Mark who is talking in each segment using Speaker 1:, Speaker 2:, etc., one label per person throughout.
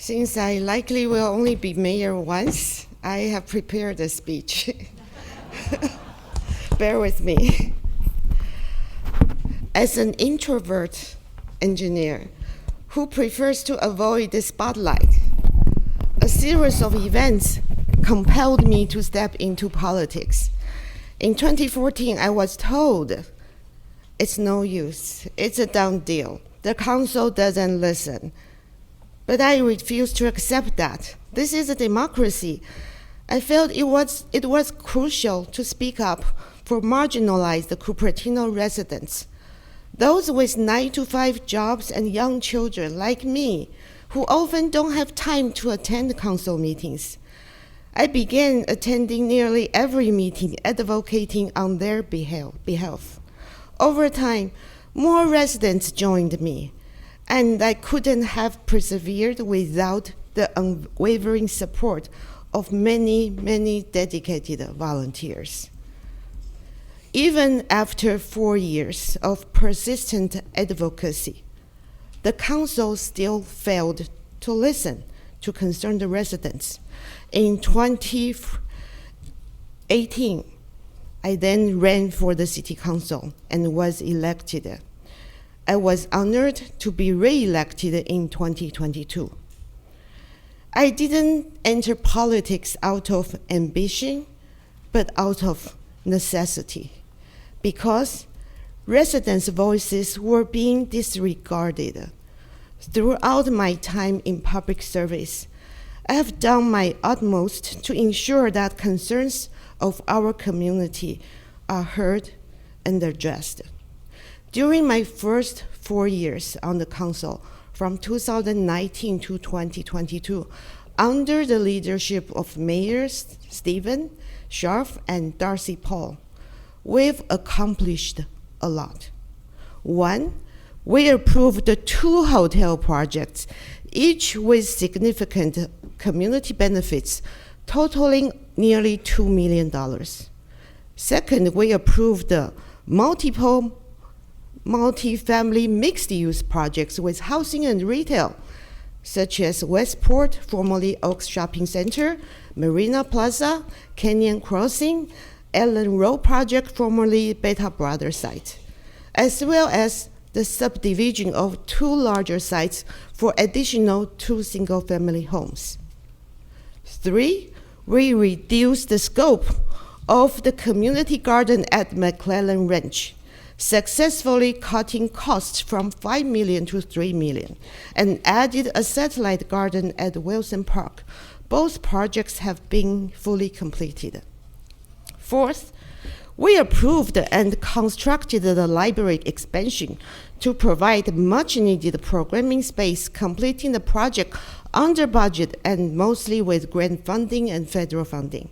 Speaker 1: Since I likely will only be mayor once, I have prepared a speech. Bear with me. As an introvert engineer who prefers to avoid the spotlight, a series of events compelled me to step into politics. In 2014, I was told, it's no use, it's a done deal. The council doesn't listen. But I refused to accept that. This is a democracy. I felt it was crucial to speak up for marginalized Cupertino residents, those with 9-to-5 jobs and young children like me, who often don't have time to attend council meetings. I began attending nearly every meeting, advocating on their behalf. Over time, more residents joined me, and I couldn't have persevered without the unwavering support of many, many dedicated volunteers. Even after 4 years of persistent advocacy, the council still failed to listen to concerned residents. In 2018, I then ran for the city council and was elected. I was honored to be re-elected in 2022. I didn't enter politics out of ambition, but out of necessity, because residents' voices were being disregarded. Throughout my time in public service, I have done my utmost to ensure that concerns of our community are heard and addressed. During my first 4 years on the council, from 2019 to 2022, under the leadership of Mayors Stephen Scharf and Darcy Paul, we've accomplished a lot. 1, we approved 2 hotel projects, each with significant community benefits, totaling nearly $2 million. Second, we approved multiple multi-family mixed-use projects with housing and retail, such as Westport, formerly Oaks Shopping Center, Marina Plaza, Canyon Crossing, Ellen Road Project, formerly Beta Brothers site, as well as the subdivision of 2 larger sites for additional 2 single-family homes. 3, we reduced the scope of the community garden at McClellan Ranch, successfully cutting costs from $5 million to $3 million, and added a satellite garden at Wilson Park. Both projects have been fully completed. 4th, we approved and constructed the library expansion to provide much-needed programming space, completing the project under budget and mostly with grant funding and federal funding.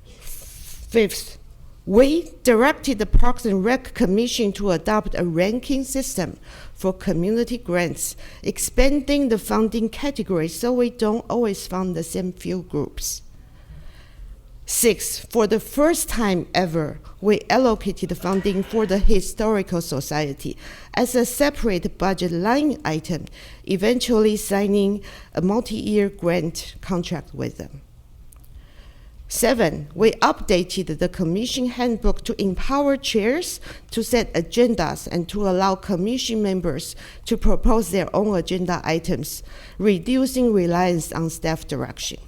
Speaker 1: 5th, we directed the Parks and Rec Commission to adopt a ranking system for community grants, expanding the funding categories so we don't always fund the same few groups. 6th, for the first time ever, we allocated funding for the Historical Society as a separate budget line item, eventually signing a multi-year grant contract with them. 7, we updated the commission handbook to empower chairs to set agendas and to allow commission members to propose their own agenda items, reducing reliance on staff direction.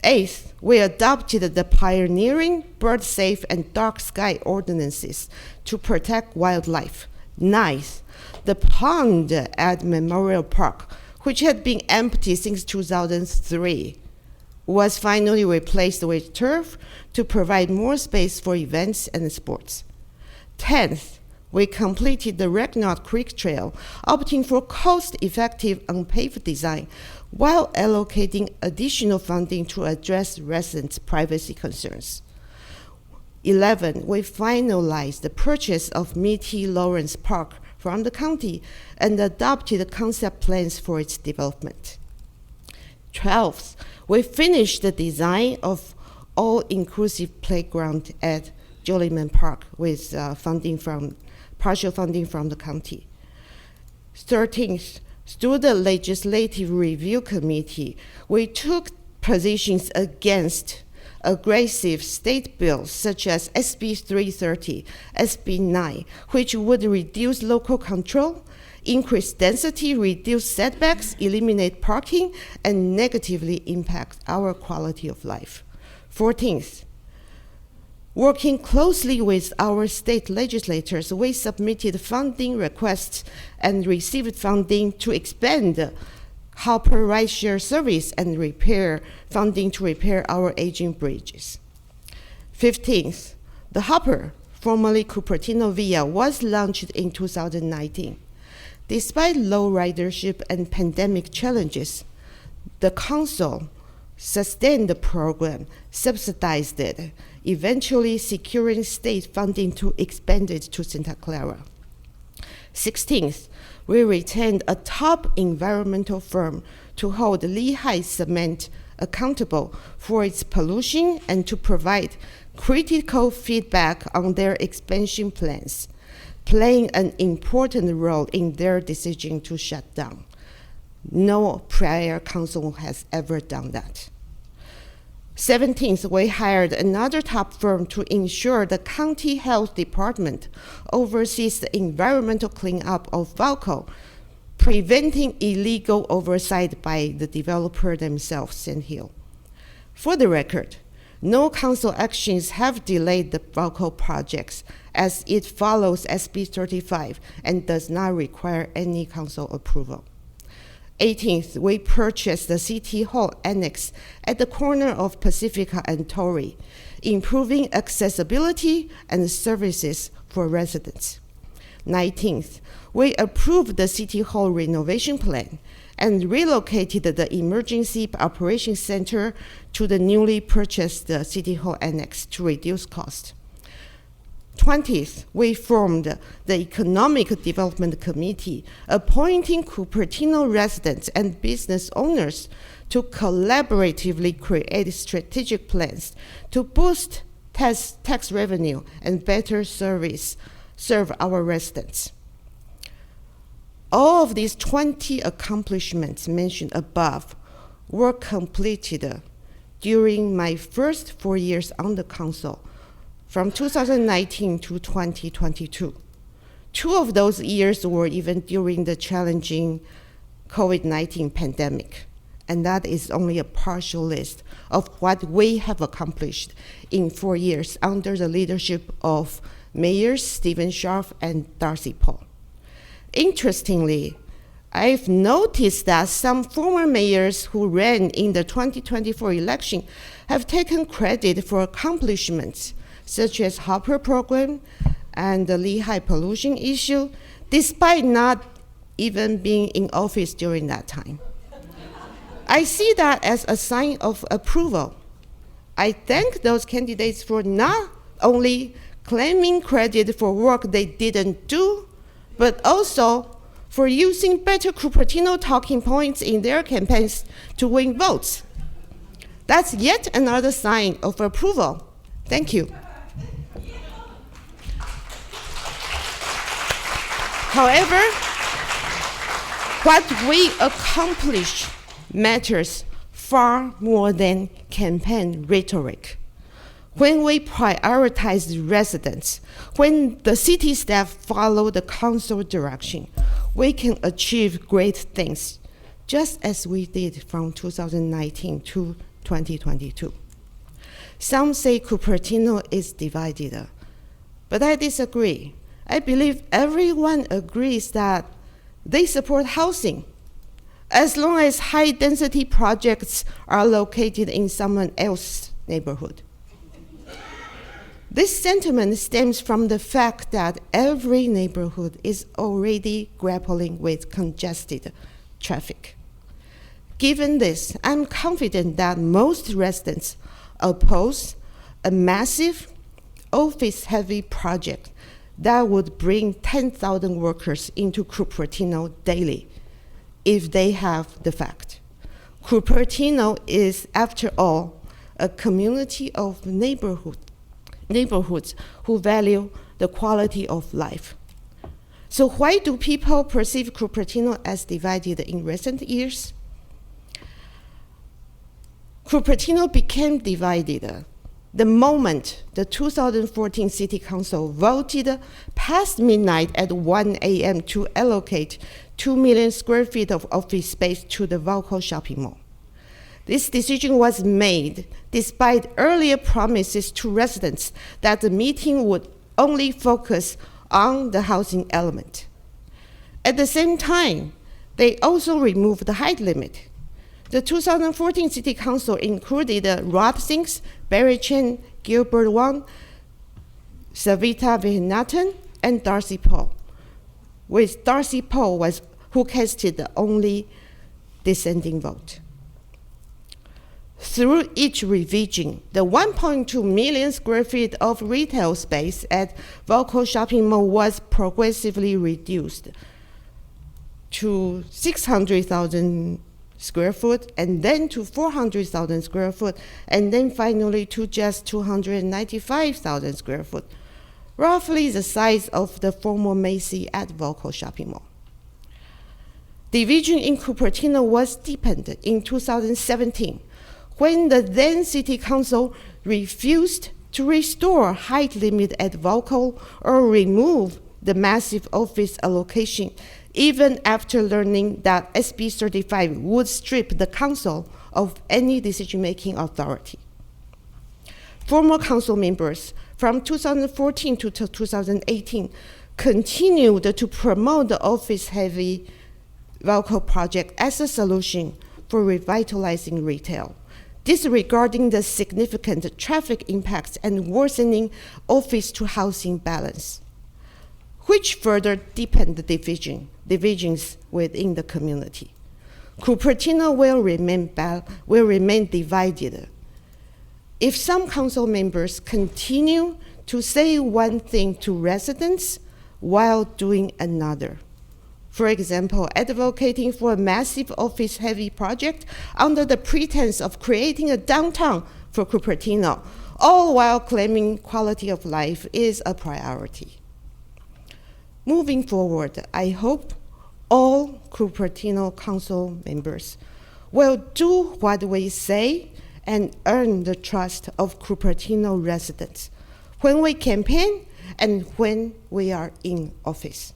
Speaker 1: 8th, we adopted the pioneering, bird safe, and dark sky ordinances to protect wildlife. 9th, the pond at Memorial Park, which had been empty since 2003, was finally replaced with turf to provide more space for events and sports. 10th, we completed the Ragnarok Creek Trail, opting for cost-effective unpaved design while allocating additional funding to address residents' privacy concerns. 11, we finalized the purchase of Mitty Lawrence Park from the county and adopted concept plans for its development. 12th, we finished the design of all-inclusive playground at Joliman Park with partial funding from the county. 13th, Through the Legislative Review Committee, we took positions against aggressive state bills such as SB 330, SB 9, which would reduce local control, increase density, reduce setbacks, eliminate parking, and negatively impact our quality of life. 14th, working closely with our state legislators, we submitted funding requests and received funding to expand Hopper rideshare service and funding to repair our aging bridges. 15th, the Hopper, formerly Cupertino Via, was launched in 2019. Despite low ridership and pandemic challenges, the council sustained the program, subsidized it, eventually securing state funding to expand it to Santa Clara. 16th, we retained a top environmental firm to hold Lehigh Cement accountable for its pollution and to provide critical feedback on their expansion plans, playing an important role in their decision to shut down. No prior council has ever done that. 17th, we hired another top firm to ensure the county health department oversees the environmental cleanup of Valco, preventing illegal oversight by the developer themselves, Sandhill. For the record, no council actions have delayed the Valco projects, as it follows SB 35 and does not require any council approval. 18th, we purchased the City Hall Annex at the corner of Pacifica and Torrey, improving accessibility and services for residents. 19th, we approved the City Hall renovation plan and relocated the Emergency Operations Center to the newly purchased City Hall Annex to reduce cost. 20th, we formed the Economic Development Committee, appointing Cupertino residents and business owners to collaboratively create strategic plans to boost tax revenue and better serve our residents. All of these 20 accomplishments mentioned above were completed during my first 4 years on the council, from 2019 to 2022. 2 of those years were even during the challenging COVID-19 pandemic, and that is only a partial list of what we have accomplished in 4 years under the leadership of Mayors Stephen Scharf and Darcy Paul. Interestingly, I've noticed that some former mayors who ran in the 2024 election have taken credit for accomplishments such as Hopper program and the Lehigh pollution issue, despite not even being in office during that time. I see that as a sign of approval. I thank those candidates for not only claiming credit for work they didn't do, but also for using better Cupertino talking points in their campaigns to win votes. That's yet another sign of approval. Thank you. However, what we accomplish matters far more than campaign rhetoric. When we prioritize residents, when the city staff follow the council direction, we can achieve great things, just as we did from 2019 to 2022. Some say Cupertino is divided, but I disagree. I believe everyone agrees that they support housing, as long as high-density projects are located in someone else's neighborhood. This sentiment stems from the fact that every neighborhood is already grappling with congested traffic. Given this, I'm confident that most residents oppose a massive, office-heavy project that would bring 10,000 workers into Cupertino daily if they have the fact. Cupertino is, after all, a community of neighborhoods who value the quality of life. So why do people perceive Cupertino as divided in recent years? Cupertino became divided the moment the 2014 City Council voted past midnight at 1 a.m. to allocate 2 million square feet of office space to the Vauxhall shopping mall. This decision was made despite earlier promises to residents that the meeting would only focus on the housing element. At the same time, they also removed the height limit. The 2014 City Council included Rod Sinks, Barry Chen, Gilbert Wang, Savita Vahanathan, and Darcy Paul, with Darcy Paul who casted the only dissenting vote. Through each revision, the 1.2 million square feet of retail space at Vauxhall Shopping Mall was progressively reduced to 600,000 square foot, and then to 400,000 square foot, and then finally to just 295,000 square foot, roughly the size of the former Macy at Vauxhall Shopping Mall. Division in Cupertino was deepened in 2017 when the then City Council refused to restore height limit at Vauxhall or remove the massive office allocation, even after learning that SB 35 would strip the council of any decision-making authority. Former council members from 2014 to 2018 continued to promote the office-heavy Vauxhall project as a solution for revitalizing retail, disregarding the significant traffic impacts and worsening office-to-housing balance, which further deepened the divisions within the community. Cupertino will remain divided. If some council members continue to say one thing to residents while doing another, for example, advocating for a massive office-heavy project under the pretense of creating a downtown for Cupertino, all while claiming quality of life is a priority. Moving forward, I hope all Cupertino Council members will do what we say and earn the trust of Cupertino residents when we campaign and when we are in office.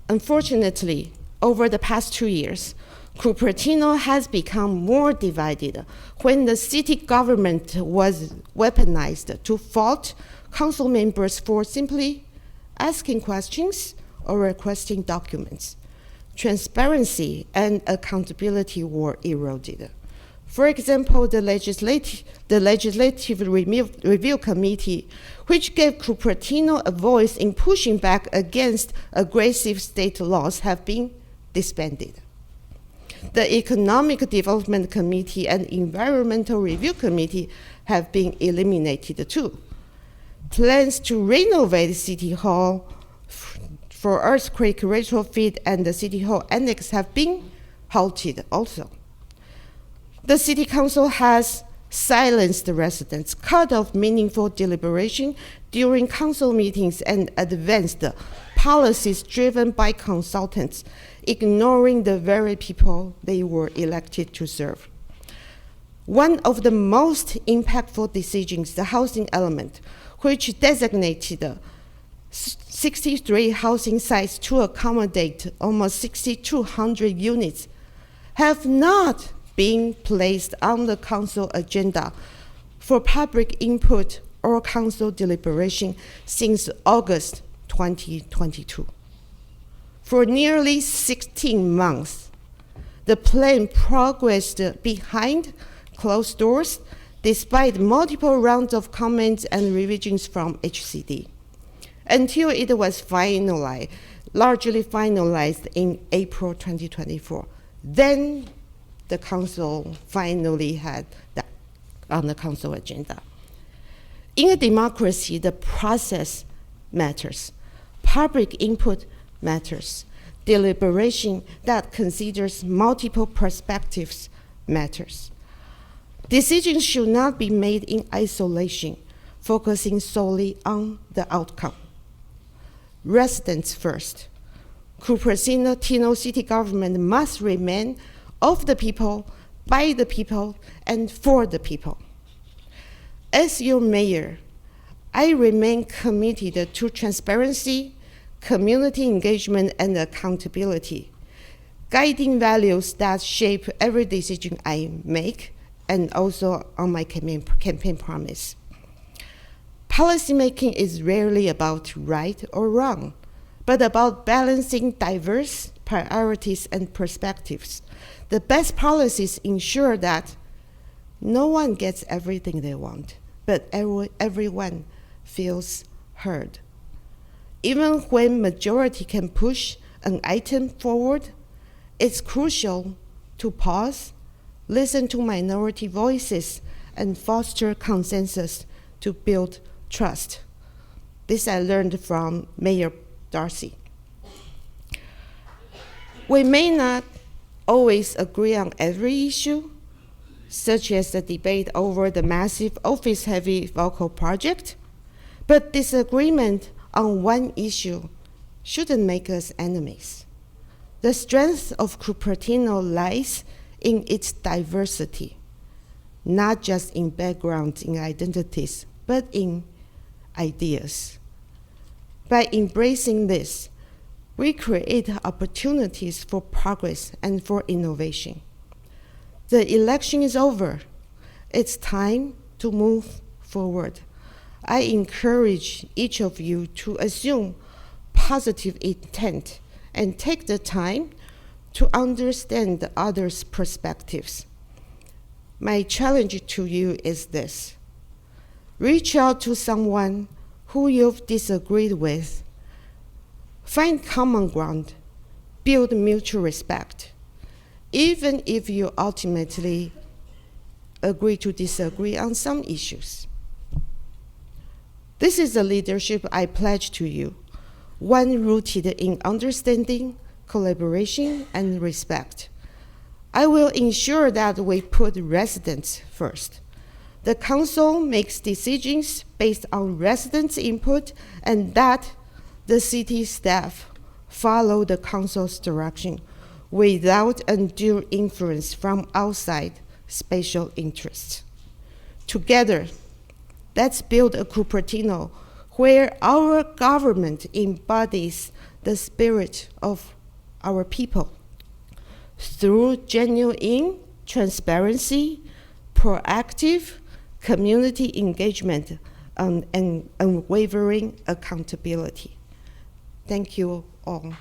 Speaker 1: Unfortunately, over the past 2 years, Cupertino has become more divided when the city government was weaponized to fault council members for simply asking questions or requesting documents. Transparency and accountability were eroded. For example, the Legislative Review Committee, which gave Cupertino a voice in pushing back against aggressive state laws, have been disbanded. The Economic Development Committee and Environmental Review Committee have been eliminated too. Plans to renovate City Hall for earthquake retrofit and the City Hall Annex have been halted also. The City Council has silenced the residents, cut off meaningful deliberation during council meetings, and advanced policies driven by consultants, ignoring the very people they were elected to serve. One of the most impactful decisions, the housing element, which designated 63 housing sites to accommodate almost 6,200 units, have not been placed on the council agenda for public input or council deliberation since August 2022. For nearly 16 months, the plan progressed behind closed doors despite multiple rounds of comments and revisions from HCD, until it was largely finalized in April 2024. Then the council finally had that on the council agenda. In a democracy, the process matters. Public input matters. Deliberation that considers multiple perspectives matters. Decisions should not be made in isolation, focusing solely on the outcome. residents first. Cupertino city government must remain of the people, by the people, and for the people. As your mayor, I remain committed to transparency, community engagement, and accountability, guiding values that shape every decision I make, and also on my campaign promise. Policymaking is rarely about right or wrong, but about balancing diverse priorities and perspectives. The best policies ensure that no one gets everything they want, but everyone feels heard. Even when majority can push an item forward, it's crucial to pause, listen to minority voices, and foster consensus to build trust. This I learned from Mayor Darcy. We may not always agree on every issue, such as the debate over the massive office-heavy vocal project, but disagreement on one issue shouldn't make us enemies. The strength of Cupertino lies in its diversity, not just in backgrounds, in identities, but in ideas. By embracing this, we create opportunities for progress and for innovation. The election is over. It's time to move forward. I encourage each of you to assume positive intent and take the time to understand the others' perspectives. My challenge to you is this: reach out to someone who you've disagreed with. Find common ground, build mutual respect, even if you ultimately agree to disagree on some issues. This is the leadership I pledge to you, one rooted in understanding, collaboration, and respect. I will ensure that we put residents first. The council makes decisions based on residents' input, and that the city staff follow the council's direction without undue influence from outside special interests. Together, let's build a Cupertino where our government embodies the spirit of our people through genuine transparency, proactive community engagement, and unwavering accountability. Thank you all.